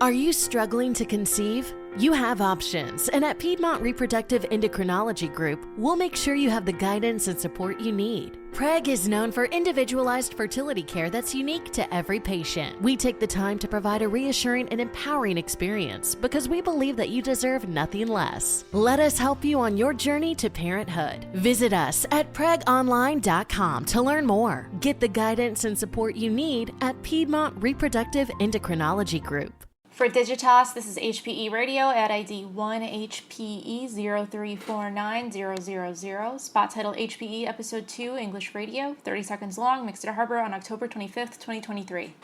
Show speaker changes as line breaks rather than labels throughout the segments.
Are you struggling to conceive? You have options, and at Piedmont Reproductive Endocrinology Group, we'll make sure you have the guidance and support you need. PREG is known for individualized fertility care that's unique to every patient. We take the time to provide a reassuring and empowering experience because we believe that you deserve nothing less. Let us help you on your journey to parenthood. Visit us at pregonline.com to learn more. Get the guidance and support you need at Piedmont Reproductive Endocrinology Group.
For Digitas, this is HPE Radio at ID 1HPE0349000. Spot title HPE Episode 2 English Radio, 30 seconds long, mixed at Harbor on October 25th, 2023.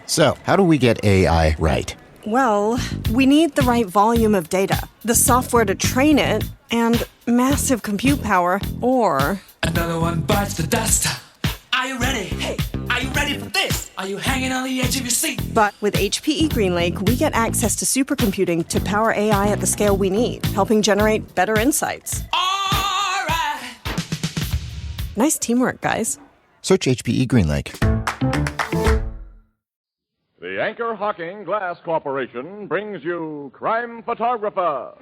So, how do we get AI right?
Well, we need the right volume of data, the software to train it, and massive compute power, or...
Another one bites the dust. Are you ready? Hey, are you ready for this? Are you hanging on the edge of your seat?
But with HPE GreenLake, we get access to supercomputing to power AI at the scale we need, helping generate better insights.
All right.
Nice teamwork, guys.
Search HPE GreenLake.
The Anchor Hocking Glass Corporation brings you Crime Photographer.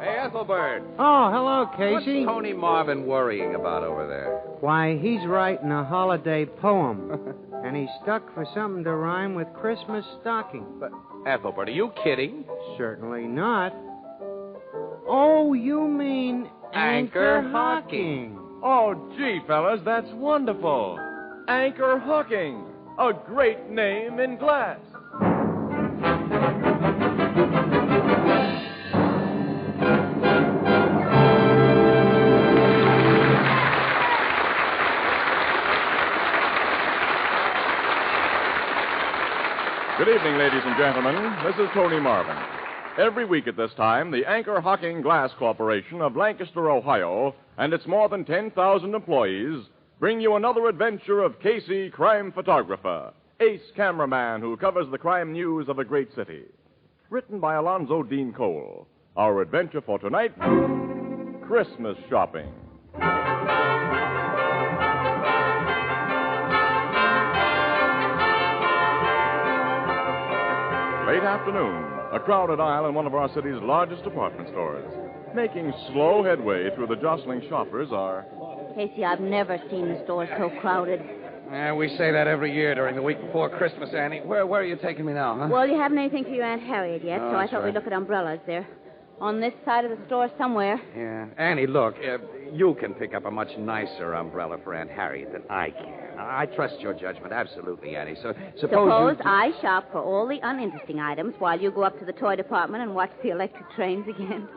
Ethelbert.
Oh, hello, Casey.
What's Tony Marvin worrying about over there?
Why, he's writing a holiday poem. And he's stuck for something to rhyme with Christmas stocking.
But, Ethelbert, are you kidding?
Certainly not. Oh, you mean Anchor Hocking.
Oh, gee, fellas, that's wonderful. Anchor Hocking. A great name in glass. Good evening, ladies and gentlemen. This is Tony Marvin. Every week at this time, the Anchor Hocking Glass Corporation of Lancaster, Ohio, and its more than 10,000 employees bring you another adventure of Casey, crime photographer, ace cameraman who covers the crime news of a great city. Written by Alonzo Dean Cole. Our adventure for tonight, Christmas shopping. Late afternoon, a crowded aisle in one of our city's largest department stores. Making slow headway through the jostling shoppers are...
Casey, I've never seen the store so crowded.
We say that every year during the week before Christmas, Annie. Where are you taking me now, huh?
Well, you haven't anything for your Aunt Harriet yet, so I thought we'd look at umbrellas there. On this side of the store somewhere.
Yeah. Annie, look, you can pick up a much nicer umbrella for Aunt Harriet than I can. I trust your judgment, absolutely, Annie. So suppose
I shop for all the uninteresting items while you go up to the toy department and watch the electric trains again.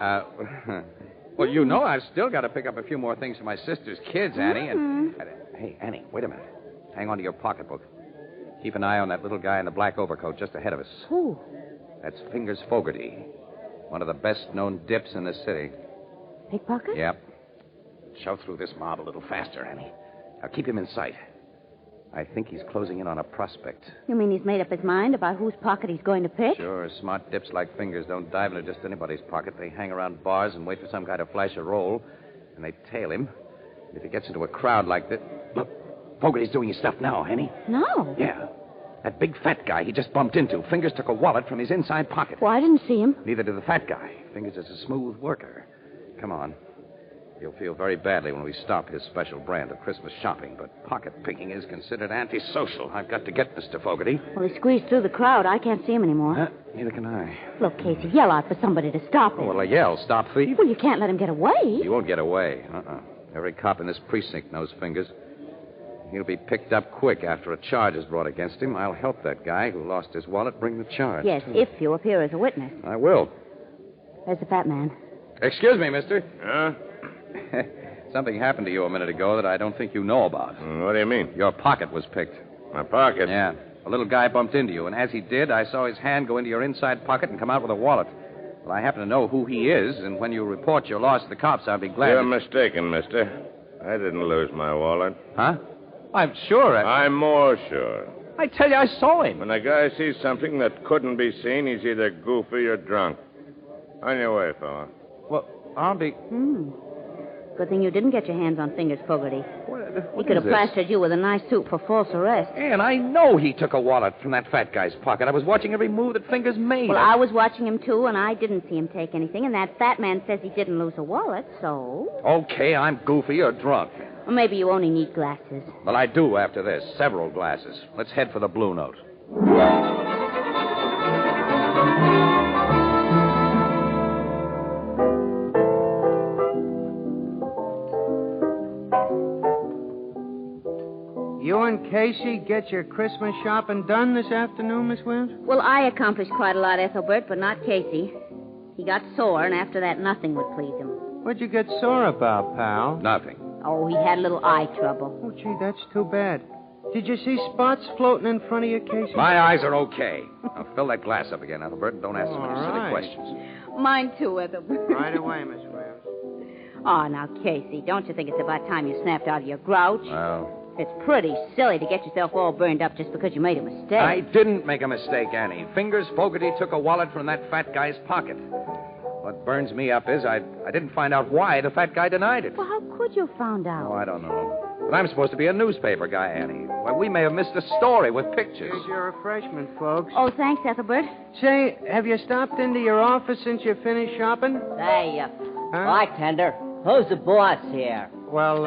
Well, you know I've still got to pick up a few more things for my sister's kids, Annie. And hey, Annie, wait a minute. Hang on to your pocketbook. Keep an eye on that little guy in the black overcoat just ahead of us.
Who?
That's Fingers Fogarty, one of the best-known dips in the city.
Pickpocket?
Yep. Shove through this mob a little faster, Annie. Now keep him in sight. I think he's closing in on a prospect.
You mean he's made up his mind about whose pocket he's going to pick?
Sure. Smart dips like Fingers don't dive into just anybody's pocket. They hang around bars and wait for some guy to flash a roll, and they tail him. If he gets into a crowd like this... Look, Fogarty's doing his stuff now, Henny.
No.
Yeah. That big fat guy he just bumped into. Fingers took a wallet from his inside pocket.
Well, I didn't see him.
Neither did the fat guy. Fingers is a smooth worker. Come on. He'll feel very badly when we stop his special brand of Christmas shopping, but pocket picking is considered antisocial. I've got to get Mr. Fogarty.
Well, he squeezed through the crowd. I can't see him anymore.
Neither can I.
Look, Casey, yell out for somebody to stop him.
Oh, well, I yell, stop thief.
Well, you can't let him get away.
He won't get away. Every cop in this precinct knows Fingers. He'll be picked up quick after a charge is brought against him. I'll help that guy who lost his wallet bring the charge.
Yes, if you appear as a witness.
I will.
There's the fat man.
Excuse me, mister.
Huh?
Something happened to you a minute ago that I don't think you know about.
What do you mean?
Your pocket was picked.
My pocket?
Yeah. A little guy bumped into you, and as he did, I saw his hand go into your inside pocket and come out with a wallet. Well, I happen to know who he is, and when you report your loss to the cops, I'll be glad
You're mistaken, mister. I didn't lose my wallet.
Huh? I'm sure
I'm more sure.
I tell you, I saw him.
When a guy sees something that couldn't be seen, he's either goofy or drunk. On your way, fella.
Well, I'll be...
Good thing you didn't get your hands on Fingers Fogarty.
What
He could have
this?
plastered you with a nice suit for false arrest.
And I know he took a wallet from that fat guy's pocket. I was watching every move that Fingers made.
Well, I was watching him, too, and I didn't see him take anything, and that fat man says he didn't lose a wallet, so...
Okay, I'm goofy or drunk.
Or maybe you only need glasses.
Well, I do after this. Several glasses. Let's head for the Blue Note.
You and Casey get your Christmas shopping done this afternoon, Miss Williams?
Well, I accomplished quite a lot, Ethelbert, but not Casey. He got sore, and after that, nothing would please him.
What'd you get sore about, pal?
Nothing.
Oh, he had a little eye trouble.
Oh, gee, that's too bad. Did you see spots floating in front of you, Casey?
My eyes are okay. Now fill that glass up again, Ethelbert, and don't ask so many silly
right.
questions.
Mine, too, Ethelbert.
Right away, Miss Williams.
Oh, now, Casey, don't you think it's about time you snapped out of your grouch?
Well,
It's pretty silly to get yourself all burned up just because you made a mistake.
I didn't make a mistake, Annie. Fingers Fogarty took a wallet from that fat guy's pocket. What burns me up is I didn't find out why the fat guy denied it.
Well, how could you have found out?
Oh, I don't know. But I'm supposed to be a newspaper guy, Annie. Well, we may have missed a story with pictures.
Here's your refreshment, folks.
Oh, thanks, Ethelbert.
Say, have you stopped into your office since you finished shopping?
Say,
Huh?
bartender, who's the boss here?
Well,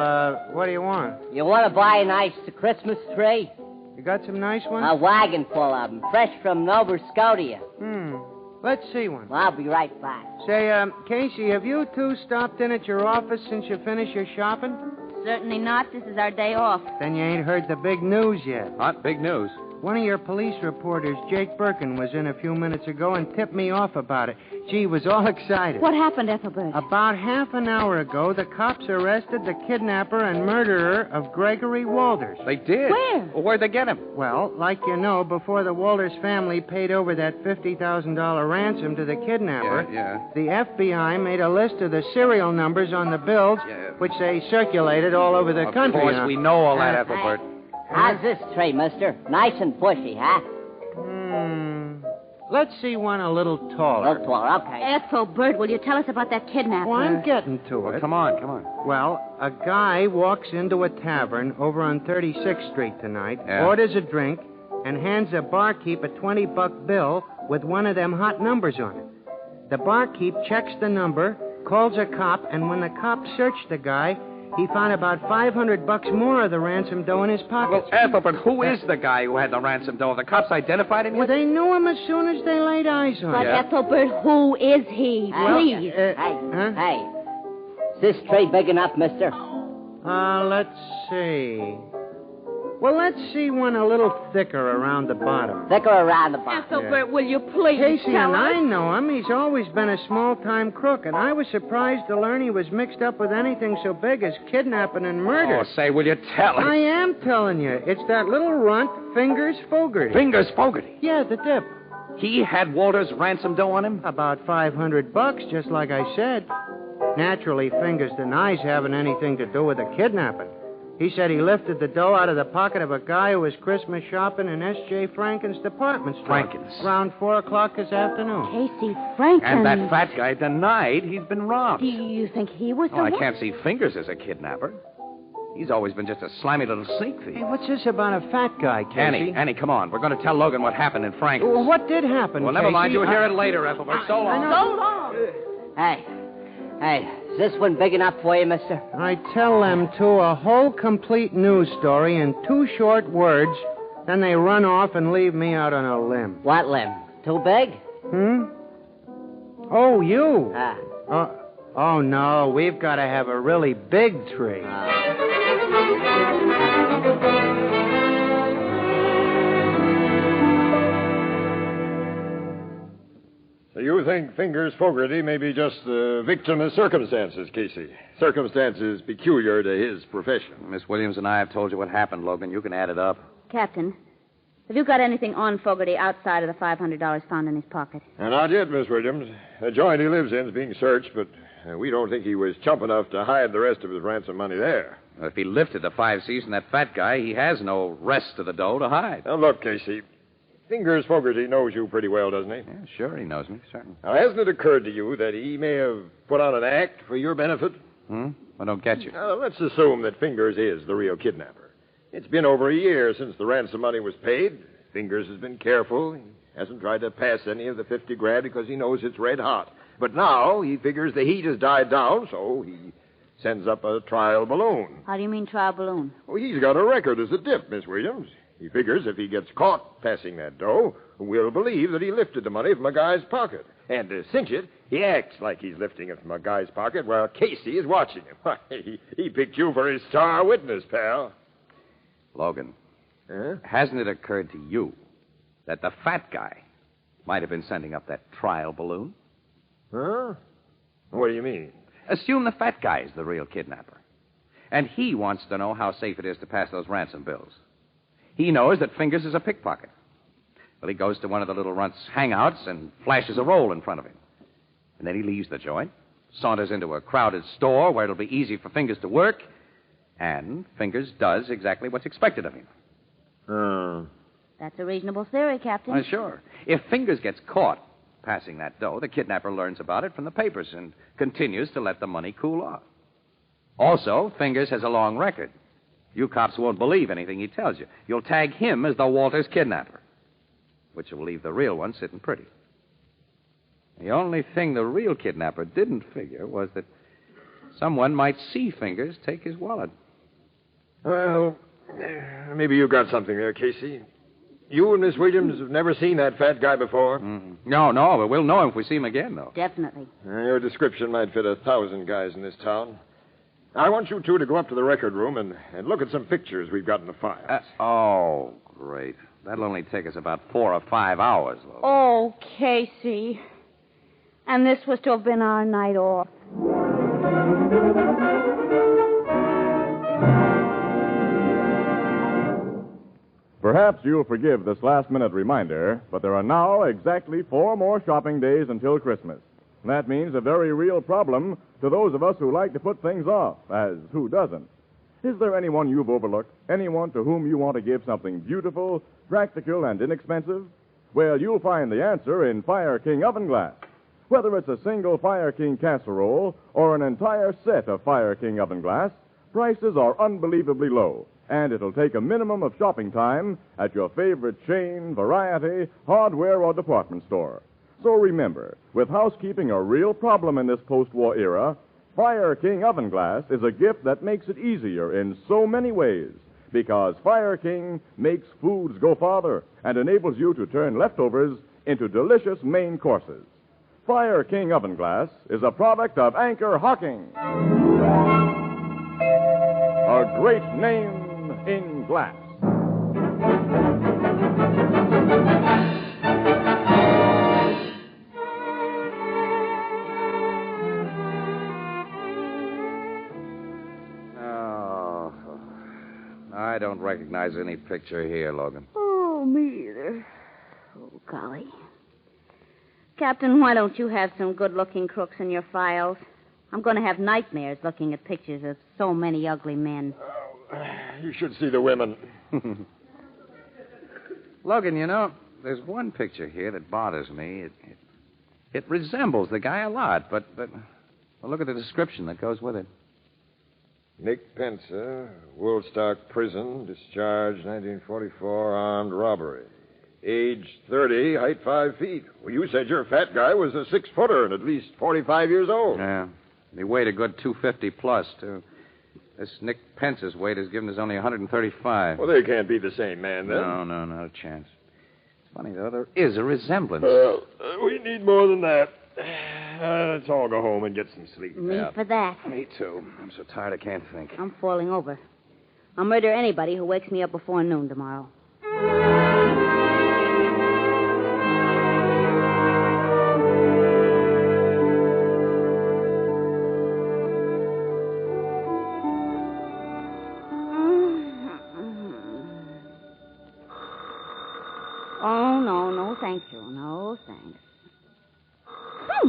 what do you want?
You want to buy a nice Christmas tree?
You got some nice ones?
A wagon full of them, fresh from Nova Scotia.
Let's see one.
Well, I'll be right back.
Say, Casey, have you two stopped in at your office since you finished your shopping?
Certainly not. This is our day off.
Then you ain't heard the big news yet.
Not big news.
One of your police reporters, Jake Birkin, was in a few minutes ago and tipped me off about it. Gee, was all excited.
What happened, Ethelbert?
About half an hour ago, the cops arrested the kidnapper and murderer of Gregory Walters.
They did?
Where?
Well, where'd they get him?
Well, like you know, before the Walters family paid over that $50,000 ransom to the kidnapper,
Yeah.
the FBI made a list of the serial numbers on the bills, which they circulated all over the country.
Of course, we know all that,
Uh,
Ethelbert.
How's this tree, mister? Nice and bushy, huh?
Let's see one a little taller.
Look taller, okay.
Ethelbert, will you tell us about that kidnapper?
Well, I'm getting to
Well,
it.
come on.
Well, a guy walks into a tavern over on 36th Street tonight,
Yeah.
orders a drink, and hands a barkeep a $20 bill with one of them hot numbers on it. The barkeep checks the number, calls a cop, and when the cop searched the guy, he found about $500 more of the ransom dough in his
Well,
pockets.
Ethelbert, who is the guy who had the ransom dough? The cops identified him
Well,
yet?
they knew him as soon as they laid eyes on
But,
him.
Ethelbert, who is he? Please.
Hey, is this tree big enough, mister?
Let's see. Well, let's see one a little thicker around the bottom.
Thicker around the bottom.
Ethelbert, will you please
Casey
tell
and
us?
I know him. He's always been a small-time crook, and I was surprised to learn he was mixed up with anything so big as kidnapping and murder.
Oh, say, will you tell
I
him?
am telling you. It's that little runt, Fingers Fogarty.
Fingers Fogarty.
Yeah, the dip.
He had Walter's ransom dough on him?
About $500, just like I said. Naturally, Fingers denies having anything to do with the kidnapping. He said he lifted the dough out of the pocket of a guy who was Christmas shopping in S.J. Franken's department store.
Franken's?
Around 4 o'clock this afternoon.
Casey Franken.
And that fat guy denied he'd been robbed.
Do you think he was the
Oh, I
one?
can't see Fingers as a kidnapper. He's always been just a slimy little sneak thief.
Hey, what's this about a fat guy, Casey?
Annie, come on. We're going to tell Logan what happened in Franken's.
Well, what did happen,
Well, never
Casey?
mind. You'll hear it later, Ethelbert. So long.
So long.
Hey, is this one big enough for you, mister?
I tell them two a whole complete news story in 2 short words, then they run off and leave me out on a limb.
What limb? Too big?
Oh, you?
Ah.
Oh, no, we've got to have a really big tree.
So you think Fingers Fogarty may be just the victim of circumstances, Casey? Circumstances peculiar to his profession.
Miss Williams and I have told you what happened, Logan. You can add it up.
Captain, Have you got anything on Fogarty outside of the $500 found in his pocket?
Not yet, Miss Williams. The joint he lives in is being searched, but we don't think he was chump enough to hide the rest of his ransom money there.
Well, if he lifted the 5 C's from that fat guy, he has no rest of the dough to hide.
Now, look, Casey. Fingers Fogarty knows you pretty well, doesn't he?
Yeah, sure, he knows me, certainly.
Now, hasn't it occurred to you that he may have put on an act for your benefit?
I don't get you.
Now, let's assume that Fingers is the real kidnapper. It's been over a year since the ransom money was paid. Fingers has been careful. He hasn't tried to pass any of the $50,000 because he knows it's red hot. But now he figures the heat has died down, so he sends up a trial balloon.
How do you mean trial balloon?
Well, he's got a record as a dip, Miss Williams. He figures if he gets caught passing that dough, we'll believe that he lifted the money from a guy's pocket. And to cinch it, he acts like he's lifting it from a guy's pocket while Casey is watching him. Why, he picked you for his star witness, pal.
Logan,
Huh?
hasn't it occurred to you that the fat guy might have been sending up that trial balloon?
Huh? What do you mean?
Assume the fat guy's the real kidnapper. And he wants to know how safe it is to pass those ransom bills. He knows that Fingers is a pickpocket. Well, he goes to one of the little runt's hangouts and flashes a roll in front of him. And then he leaves the joint, saunters into a crowded store where it'll be easy for Fingers to work, and Fingers does exactly what's expected of him.
That's a reasonable theory, Captain.
Well, sure. If Fingers gets caught passing that dough, the kidnapper learns about it from the papers and continues to let the money cool off. Also, Fingers has a long record. You cops won't believe anything he tells you. You'll tag him as the Walters kidnapper, which will leave the real one sitting pretty. The only thing the real kidnapper didn't figure was that someone might see Fingers take his wallet.
Well, maybe you got something there, Casey. You and Miss Williams have never seen that fat guy before?
No, but we'll know him if we see him again, though.
Definitely.
Your description might fit 1,000 guys in this town. I want you two to go up to the record room and look at some pictures we've got in the files.
Oh, great. That'll only take us about 4 or 5 hours, Logan.
Oh, Casey. And this was to have been our night off.
Perhaps you'll forgive this last-minute reminder, but there are now exactly 4 more shopping days until Christmas. That means a very real problem to those of us who like to put things off, as who doesn't? Is there anyone you've overlooked? Anyone to whom you want to give something beautiful, practical, and inexpensive? Well, you'll find the answer in Fire King oven glass. Whether it's a single Fire King casserole or an entire set of Fire King oven glass, prices are unbelievably low, and it'll take a minimum of shopping time at your favorite chain, variety, hardware, or department store. So remember, with housekeeping a real problem in this post-war era, Fire King oven glass is a gift that makes it easier in so many ways, because Fire King makes foods go farther and enables you to turn leftovers into delicious main courses. Fire King oven glass is a product of Anchor Hocking. A great name in glass.
I don't recognize any picture here, Logan.
Oh, me either. Oh, golly. Captain, why don't you have some good-looking crooks in your files? I'm going to have nightmares looking at pictures of so many ugly men.
You should see the women.
Logan, you know, there's one picture here that bothers me. It resembles the guy a lot, but well, look at the description that goes with it.
Nick Pensa, Woolstock Prison, discharged 1944, armed robbery. Age 30, height 5 feet. Well, you said your fat guy was a 6-footer and at least 45 years old.
Yeah. He weighed a good 250 plus, too. This Nick Pence's weight has given us only 135.
Well, they can't be the same man, then.
No, not a chance. It's funny, though, there is a resemblance.
Well, we need more than that. Let's all go home and get some sleep.
Me for that.
Me, too. I'm so tired I can't think.
I'm falling over. I'll murder anybody who wakes me up before noon tomorrow.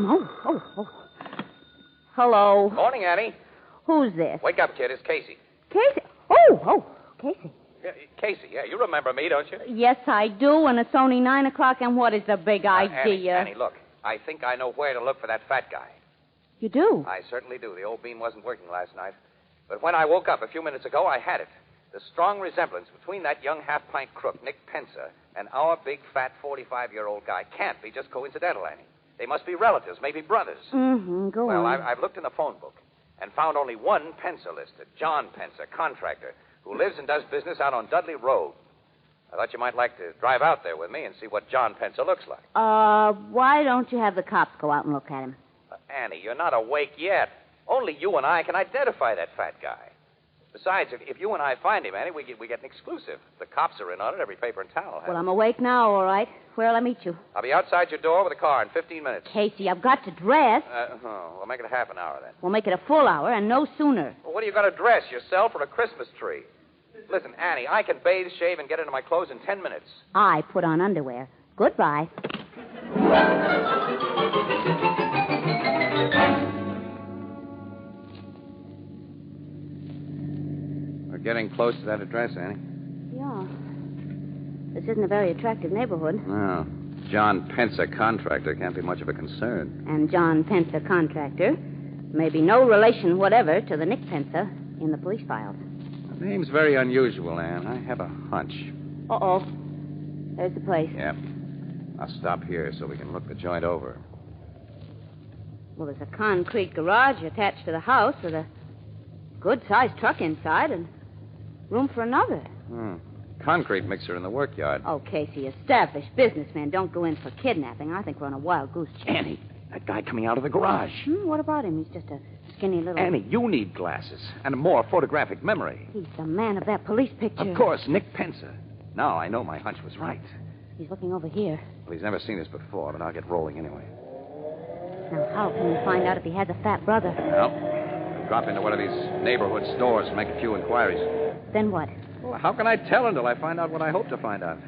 Oh. Hello.
Morning, Annie.
Who's this?
Wake up, kid. It's Casey.
Casey. Oh, Casey.
Yeah, Casey, you remember me, don't you?
Yes, I do, and it's only 9 o'clock, and what is the big idea?
Annie, look. I think I know where to look for that fat guy.
You do?
I certainly do. The old bean wasn't working last night. But when I woke up a few minutes ago, I had it. The strong resemblance between that young half-pint crook, Nick Pensa, and our big, fat, 45-year-old guy can't be just coincidental, Annie. They must be relatives, maybe brothers.
Go
well,
on.
I've looked in the phone book and found only one Pensa listed, John Pensa, contractor, who lives and does business out on Dudley Road. I thought you might like to drive out there with me and see what John Pensa looks like.
Why don't you have the cops go out and look at him?
Annie, you're not awake yet. Only you and I can identify that fat guy. Besides, if you and I find him, Annie, we get an exclusive. The cops are in on it. Every paper in town will have
Well, I'm awake now, all right. Where'll I meet you?
I'll be outside your door with a car in 15 minutes.
Casey, I've got to dress.
We'll make it a half an hour then.
We'll make it a full hour, and no sooner.
Well, what are you going to dress, yourself or a Christmas tree? Listen, Annie, I can bathe, shave, and get into my clothes in 10 minutes.
I put on underwear. Goodbye.
We're getting close to that address, Annie.
Yeah. This isn't a very attractive neighborhood.
No. John Pensa, contractor, can't be much of a concern.
And John Pensa, contractor, may be no relation whatever to the Nick Pensa in the police files.
The name's very unusual, Ann. I have a hunch.
Uh-oh. There's the place.
Yep. I'll stop here so we can look the joint over.
Well, there's a concrete garage attached to the house with a good-sized truck inside and room for another.
Concrete mixer in the workyard.
Oh, Casey, established businessmen don't go in for kidnapping. I think we're on a wild goose chase.
Annie, that guy coming out of the garage.
What about him? He's just a skinny little...
Annie, you need glasses and a more photographic memory.
He's the man of that police picture.
Of course, Nick Pensa. Now I know my hunch was right.
He's looking over here.
Well, he's never seen us before, but I'll get rolling anyway.
Now, how can we find out if he has a fat brother?
Well, drop into one of these neighborhood stores and make a few inquiries.
Then what?
Well, how can I tell until I find out what I hope to find out?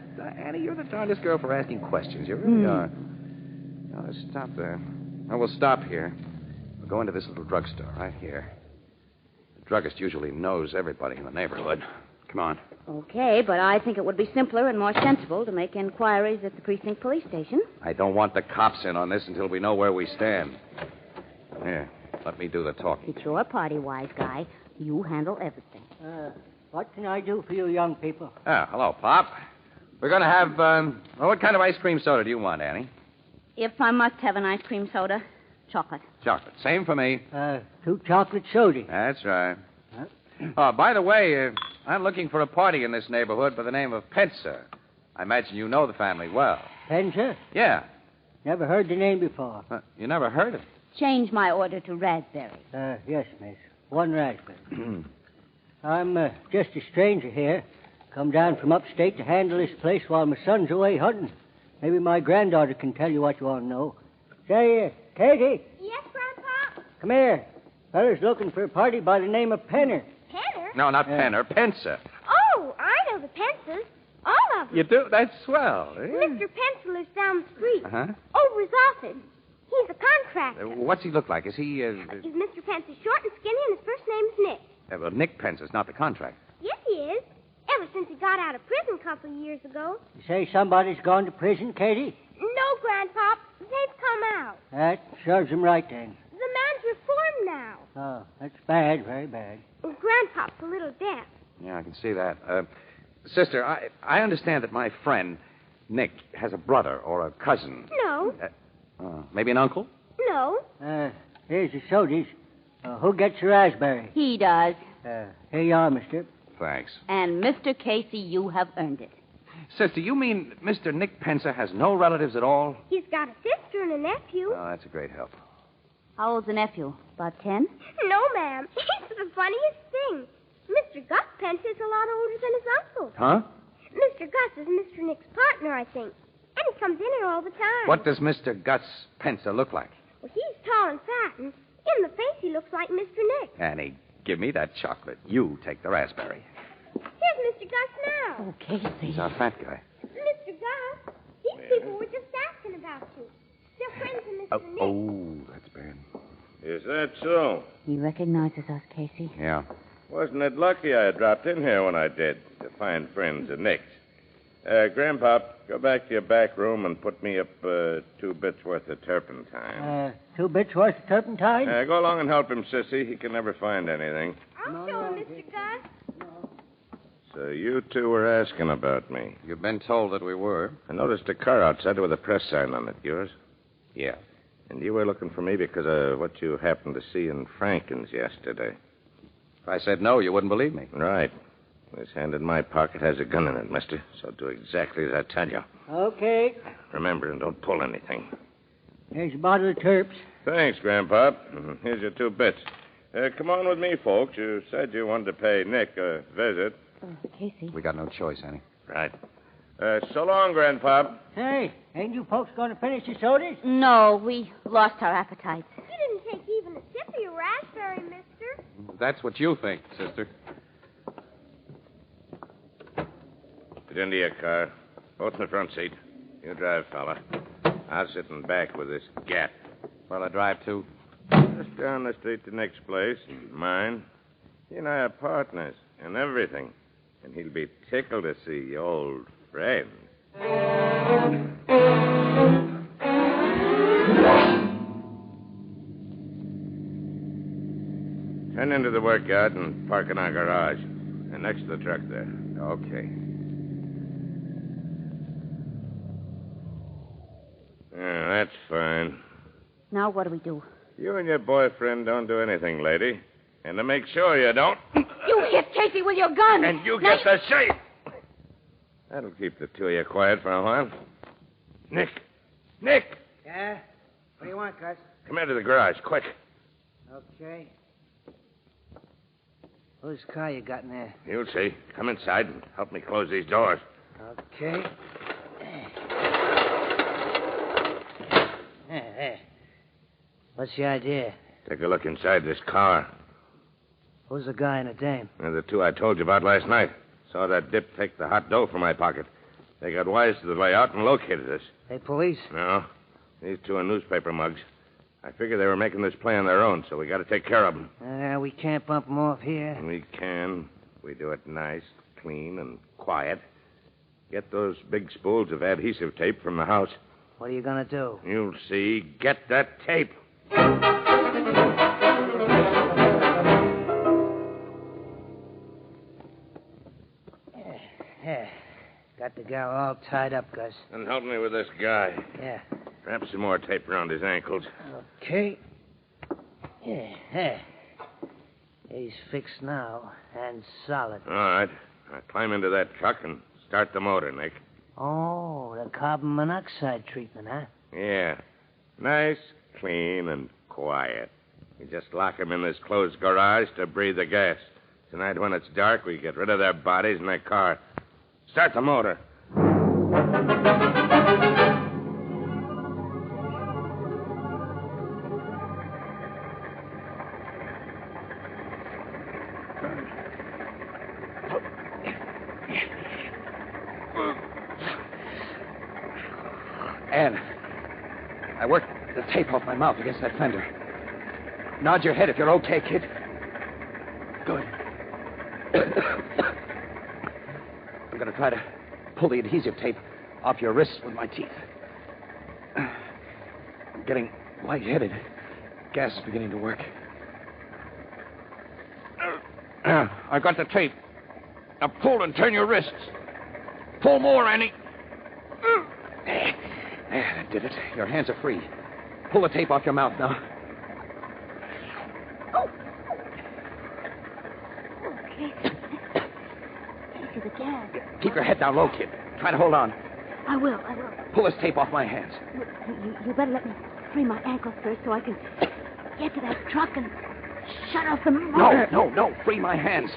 Annie, you're the darndest girl for asking questions. You really are. Now, let's stop there. Well, we'll stop here. We'll go into this little drugstore right here. The druggist usually knows everybody in the neighborhood. Come on.
Okay, but I think it would be simpler and more sensible to make inquiries at the precinct police station.
I don't want the cops in on this until we know where we stand. Here, let me do the talking.
It's your party, wise guy. You handle everything.
What can I do for you young people?
Hello, Pop. We're going to have, what kind of ice cream soda do you want, Annie?
If I must have an ice cream soda, chocolate.
Chocolate. Same for me.
2 chocolate sodas.
That's right. By the way, I'm looking for a party in this neighborhood by the name of Pensa. I imagine you know the family well.
Pensa?
Yeah.
Never heard the name before.
You never heard it?
Change my order to raspberry.
Yes, miss. 1 raspberry. I'm just a stranger here. Come down from upstate to handle this place while my son's away hunting. Maybe my granddaughter can tell you what you want to know. Say, Katie.
Yes, Grandpa?
Come here. Fella's looking for a party by the name of Penner.
Penner?
No, not Penner. Pensa.
Oh, I know the Pensas. All of them.
You do? That's swell.
Mr. Pensa lives down the street.
Uh-huh.
Over his office. He's a contractor.
What's he look like? Is he,
Is Mr. Pensa short and skinny, and his first name's Nick.
well, Nick Pensa's not the contractor.
Yes, he is. Ever since he got out of prison a couple of years ago.
You say somebody's gone to prison, Katie?
No, Grandpop. They've come out.
That serves him right, then.
The man's reformed now.
Oh, that's bad, very bad.
Grandpop's a little deaf.
Yeah, I can see that. Sister, I understand that my friend, Nick, has a brother or a cousin.
No.
Maybe an uncle?
No.
Here's the sodas. Who gets the raspberry?
He does.
Here you are, mister.
Thanks.
And, Mr. Casey, you have earned it.
Sister, you mean Mr. Nick Pensa has no relatives at all?
He's got a sister and a nephew.
Oh, that's a great help.
How old's the nephew? About 10?
No, ma'am. It's the funniest thing. Mr. Gus Pensa is a lot older than his uncle.
Huh?
Mr. Gus is Mr. Nick's partner, I think. And he comes in here all the time.
What does Mr. Gus Pensa look like?
Well, he's tall and fat, and in the face he looks like Mr. Nick.
Annie, give me that chocolate. You take the raspberry.
Here's Mr. Gus now.
Oh, Casey.
He's our fat guy.
Mr. Gus, these people were just asking about you. They're friends of Mr. Nick.
That's bad.
Is that so?
He recognizes us, Casey.
Yeah.
Wasn't it lucky I dropped in here when I did to find friends of Nick's? Grandpop, go back to your back room and put me up 2 bits worth of turpentine.
2 bits worth of turpentine?
Go along and help him, Sissy. He can never find anything.
I'll show him, Mr. Gus.
So you two were asking about me.
You've been told that we were.
I noticed a car outside with a press sign on it. Yours?
Yeah.
And you were looking for me because of what you happened to see in Franken's yesterday.
If I said no, you wouldn't believe me.
Right. This hand in my pocket has a gun in it, mister. So do exactly as I tell you.
Okay.
Remember, and don't pull anything.
Here's a bottle of terps.
Thanks, Grandpop. Here's your 2 bits. Come on with me, folks. You said you wanted to pay Nick a visit.
Casey.
We got no choice, Annie.
Right. So long, Grandpop.
Hey, ain't you folks going to finish your sodas?
No, we lost our appetites.
You didn't take even a sip of your raspberry, mister.
That's what you think, sister.
Get into your car. Both in the front seat. You drive, fella. I'll sit in back with this gat.
Well, I drive, too.
Just down the street to Nick's place. Mine. He and I are partners in everything. And he'll be tickled to see old friends. Turn into the workyard and park in our garage. And next to the truck there.
Okay.
Yeah, that's fine.
Now what do we do?
You and your boyfriend don't do anything, lady. And to make sure you don't...
You hit Casey with your gun!
And you get the safe! That'll keep the two of you quiet for a while. Nick! Nick!
Yeah? What do you want, Gus?
Come into the garage, quick.
Okay. Whose car you got in there?
You'll see. Come inside and help me close these doors.
Okay. There. What's the idea?
Take a look inside this car.
Who's the guy and the dame?
They're the two I told you about last night. Saw that dip take the hot dough from my pocket. They got wise to the layout and located us.
They police?
No. These two are newspaper mugs. I figure they were making this play on their own, so we got to take care of them.
We can't bump them off here.
We can. We do it nice, clean, and quiet. Get those big spools of adhesive tape from the house.
What are you going to do?
You'll see. Get that tape.
Yeah. Got the gal all tied up, Gus.
And help me with this guy.
Yeah.
Wrap some more tape around his ankles.
Okay. Yeah. He's fixed now and solid.
All right. Now climb into that truck and start the motor, Nick.
Oh, the carbon monoxide treatment, huh?
Yeah. Nice, clean, and quiet. You just lock them in this closed garage to breathe the gas. Tonight, when it's dark, we get rid of their bodies in their car. Start the motor.
Ann, I worked the tape off my mouth against that fender. Nod your head if you're okay, kid. Good. I'm going to try to pull the adhesive tape off your wrists with my teeth. I'm getting lightheaded. Gas is beginning to work. I got the tape. Now pull and turn your wrists. Pull more, Annie. There, that did it. Your hands are free. Pull the tape off your mouth now.
The gas.
Keep your head down low, kid. Try to hold on.
I will.
Pull this tape off my hands.
You better let me free my ankles first so I can get to that truck and shut off the motor.
No. Free my hands.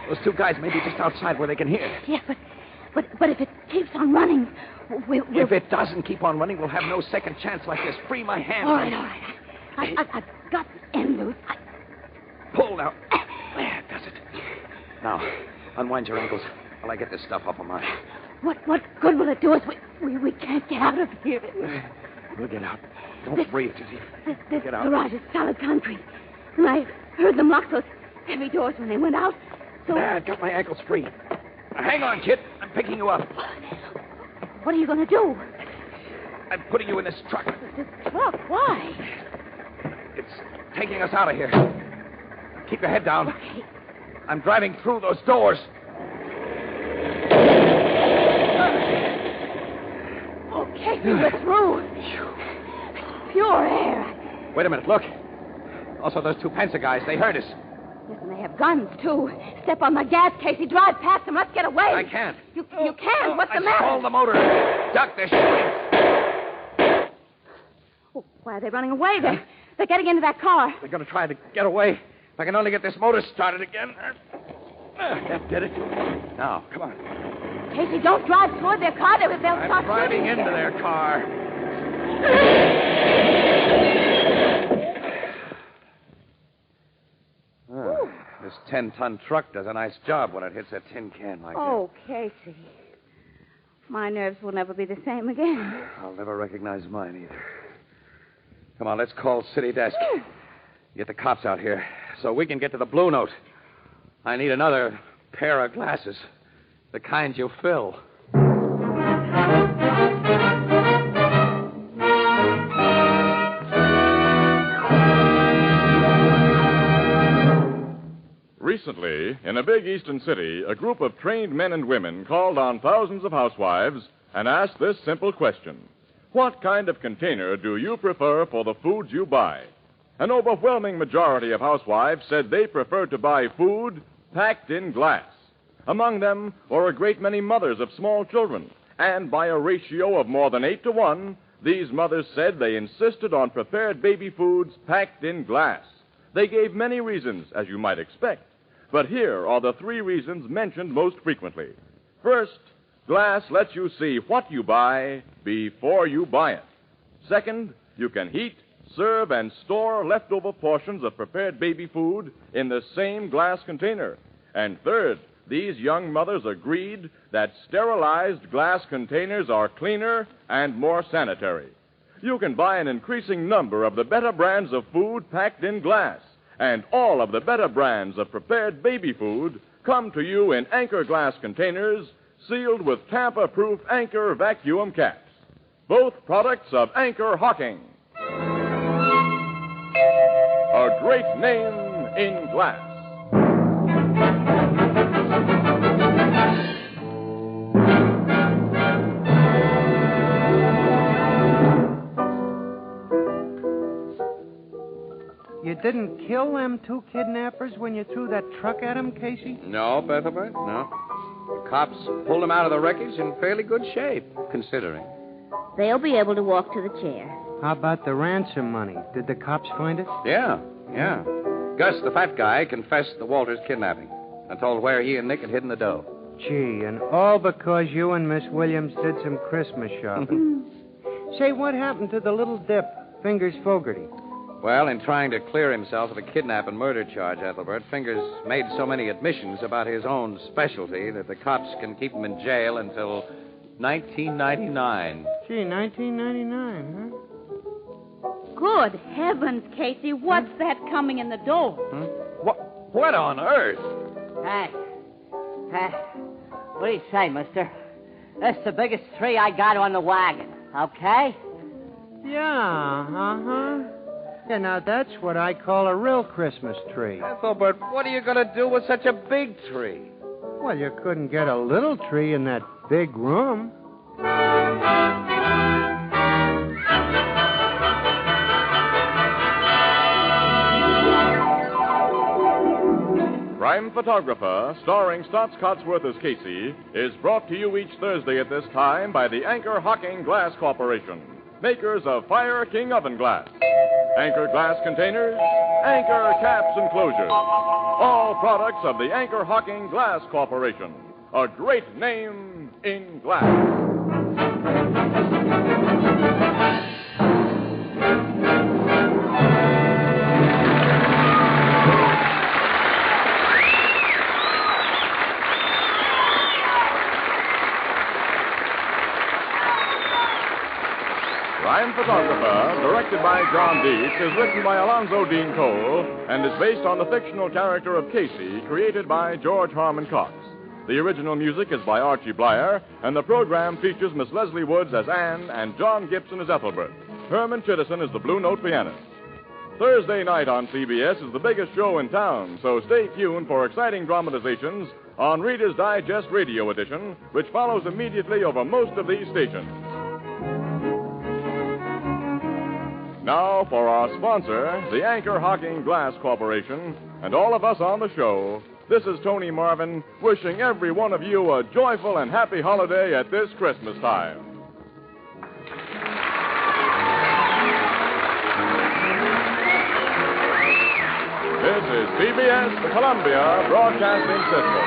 Those two guys may be just outside where they can hear.
Yeah, but if it keeps on running, we'll...
If it doesn't keep on running, we'll have no second chance like this. Free my hands.
All right. I've got the end loose.
Pull now. There, does it. Now, unwind your ankles while I get this stuff off of mine.
What good will it do us? We can't get out of here.
We'll get out. Don't breathe, Dizzy.
This
Get out.
garage is solid concrete. And I heard them lock those heavy doors when they went out. So...
I've got my ankles free. Now, hang on, kid. I'm picking you up.
What are you going to do?
I'm putting you in this truck.
This truck? Why?
It's taking us out of here. Keep your head down.
Okay.
I'm driving through those doors.
Okay, we're through. It's pure air.
Wait a minute, look. Also, those two Pensa guys, they heard us.
Yes, and they have guns, too. Step on the gas, Casey. Drive past them. Let's get away.
I can't.
You can't. What's the matter?
Stall the motor. Duck, they're shooting.
Oh, why are they running away? They're getting into that car.
They're going to try to get away. If I can only get this motor started again. That did it. Now, come on.
Casey, don't drive toward their car. They'll start
I'm driving
shooting.
into their car. This 10-ton truck does a nice job when it hits a tin can like
Oh, Casey. My nerves will never be the same again.
that. I'll never recognize mine either. Come on, let's call City Desk. Get the cops out here so we can get to the Blue Note. I need another pair of glasses. The kind you fill.
Recently, in a big eastern city, a group of trained men and women called on thousands of housewives and asked this simple question. What kind of container do you prefer for the foods you buy? An overwhelming majority of housewives said they prefer to buy food packed in glass. Among them were a great many mothers of small children, and by a ratio of more than 8 to 1, these mothers said they insisted on prepared baby foods packed in glass. They gave many reasons, as you might expect, but here are the 3 reasons mentioned most frequently. First, glass lets you see what you buy before you buy it. Second, you can heat, serve, and store leftover portions of prepared baby food in the same glass container. And third, these young mothers agreed that sterilized glass containers are cleaner and more sanitary. You can buy an increasing number of the better brands of food packed in glass, and all of the better brands of prepared baby food come to you in Anchor glass containers sealed with tamper-proof Anchor vacuum caps. Both products of Anchor Hocking. A great name in glass.
You didn't kill them 2 kidnappers when you threw that truck at them, Casey?
No, Bethelbert, no. The cops pulled them out of the wreckage in fairly good shape, considering.
They'll be able to walk to the chair.
How about the ransom money? Did the cops find it?
Yeah. Gus, the fat guy, confessed the Walters kidnapping and told where he and Nick had hidden the dough.
Gee, and all because you and Miss Williams did some Christmas shopping. Say, what happened to the little dip, Fingers Fogarty?
Well, in trying to clear himself of the kidnap and murder charge, Ethelbert, Fingers made so many admissions about his own specialty that the cops can keep him in jail until 1999.
Gee, 1999, huh?
Good heavens, Casey. What's that coming in the door?
What on earth?
Hey. What do you say, mister? That's the biggest tree I got on the wagon, okay?
Yeah, uh-huh. Yeah, now that's what I call a real Christmas tree.
Ethelbert, what are you going to do with such a big tree?
Well, you couldn't get a little tree in that big room.
Crime Photographer, starring Stotts Cotsworth as Casey, is brought to you each Thursday at this time by the Anchor Hocking Glass Corporation, makers of Fire King Oven Glass. Anchor glass containers, Anchor caps and closures. All products of the Anchor Hocking Glass Corporation, a great name in glass. Crime Photographer, directed directed by John Dietz, is written by Alonzo Dean Cole, and is based on the fictional character of Casey, created by George Harmon Cox. The original music is by Archie Blyer, and the program features Miss Leslie Woods as Anne and John Gibson as Ethelbert. Herman Chittison is the Blue Note pianist. Thursday night on CBS is the biggest show in town, so stay tuned for exciting dramatizations on Reader's Digest Radio Edition, which follows immediately over most of these stations. Now, for our sponsor, the Anchor Hocking Glass Corporation, and all of us on the show, this is Tony Marvin wishing every one of you a joyful and happy holiday at this Christmas time. This is CBS, the Columbia Broadcasting System.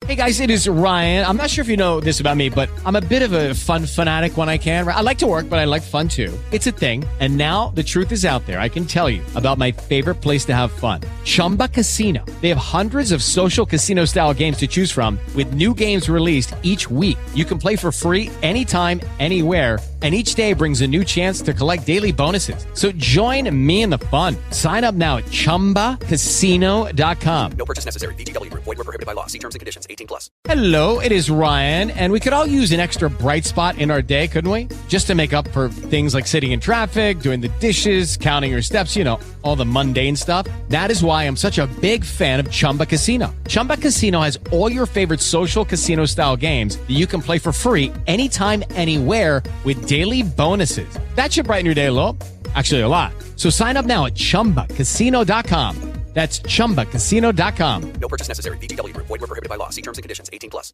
Hey guys, it is Ryan. I'm not sure if you know this about me, but I'm a bit of a fun fanatic when I can. I like to work, but I like fun too. It's a thing. And now the truth is out there. I can tell you about my favorite place to have fun. Chumba Casino. They have hundreds of social casino style games to choose from with new games released each week. You can play for free anytime, anywhere. And each day brings a new chance to collect daily bonuses. So join me in the fun. Sign up now at ChumbaCasino.com.
No purchase necessary. VGW. Void where prohibited by law. See terms and conditions. 18+.
Hello, it is Ryan, and we could all use an extra bright spot in our day, couldn't we? Just to make up for things like sitting in traffic, doing the dishes, counting your steps, you know, all the mundane stuff. That is why I'm such a big fan of Chumba Casino. Chumba Casino has all your favorite social casino-style games that you can play for free anytime, anywhere with daily bonuses. That should brighten your day a little. Actually, a lot. So sign up now at ChumbaCasino.com. That's ChumbaCasino.com.
No purchase necessary. VGW. Void where prohibited by law. See terms and conditions. 18+.